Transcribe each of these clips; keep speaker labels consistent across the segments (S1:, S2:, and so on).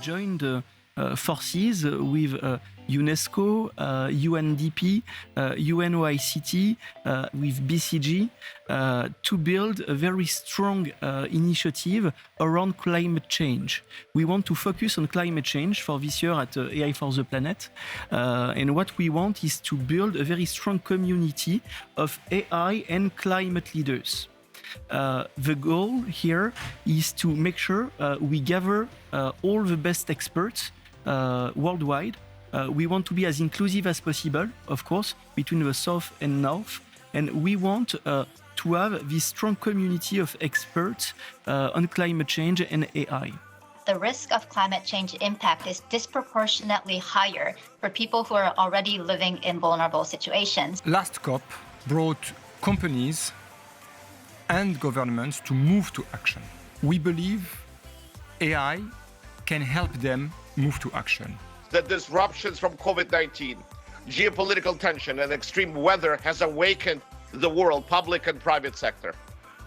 S1: joined forces with UNESCO, UNDP, UNOICT, with BCG to build a very strong initiative around climate change. We want to focus on climate change for this year at AI for the Planet. And what we want is to build a very strong community of AI and climate leaders. The goal here is to make sure we gather all the best experts worldwide. We want to be as inclusive as possible, of course, between the South and North. And we want to have this strong community of experts on climate change and AI.
S2: The risk of climate change impact is disproportionately higher for people who are already living in vulnerable situations.
S3: Last COP brought companies and governments to move to action. We believe AI can help them move to action.
S4: The disruptions from COVID-19, geopolitical tension, and extreme weather has awakened the world, public and private sector.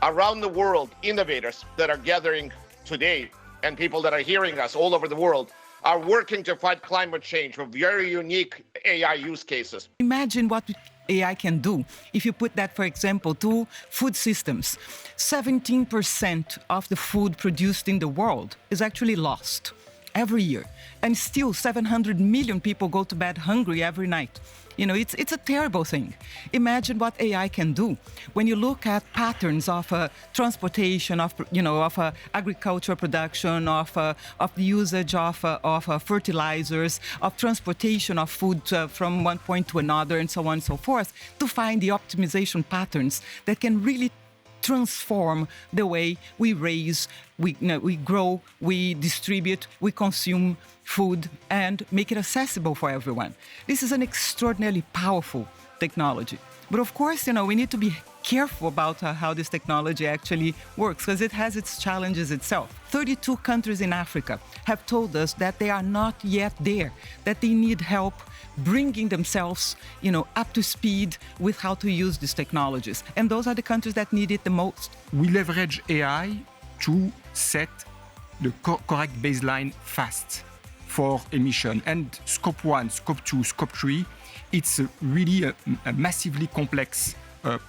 S4: Around the world, innovators that are gathering today and people that are hearing us all over the world are working to fight climate change with very unique AI use cases.
S5: Imagine what AI can do if you put that, for example, to food systems. 17% of the food produced in the world is actually lost every year. And still 700 million people go to bed hungry every night. You know, it's a terrible thing. Imagine what AI can do. When you look at patterns of transportation, of agricultural production, of the usage of fertilizers, of transportation of food from one point to another, and so on and so forth, to find the optimization patterns that can really transform the way we raise, we grow, we distribute, we consume food, and make it accessible for everyone. This is an extraordinarily powerful technology. But of course, we need to be careful about how this technology actually works, because it has its challenges itself. 32 countries in Africa have told us that they are not yet there, that they need help bringing themselves, up to speed with how to use these technologies. And those are the countries that need it the most.
S3: We leverage AI to set the correct baseline fast for emission. And scope 1, scope 2, scope 3, it's really a massively complex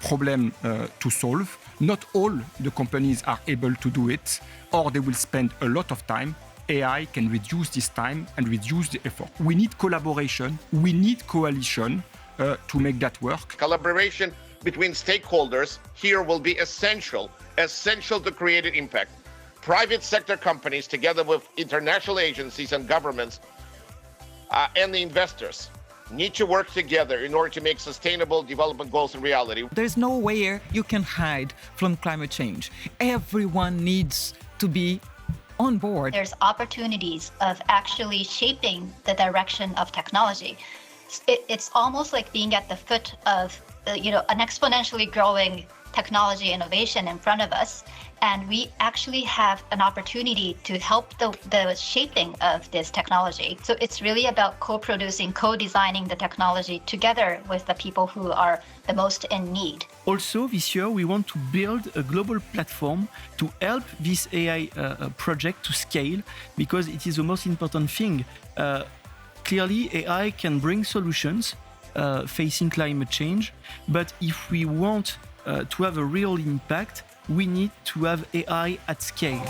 S3: problem to solve. Not all the companies are able to do it, or they will spend a lot of time. AI can reduce this time and reduce the effort. We need collaboration, we need coalition to make that work.
S4: Collaboration between stakeholders here will be essential to create an impact. Private sector companies, together with international agencies and governments and the investors, need to work together in order to make sustainable development goals a reality.
S5: There's nowhere you can hide from climate change. Everyone needs to be on board.
S2: There's opportunities of actually shaping the direction of technology. It's almost like being at the foot of an exponentially growing technology innovation in front of us, and we actually have an opportunity to help the shaping of this technology. So it's really about co-producing, co-designing the technology together with the people who are the most in need.
S1: Also, this year, we want to build a global platform to help this AI project to scale, because it is the most important thing. Clearly, AI can bring solutions facing climate change, but if we want to have a real impact, we need to have AI at scale.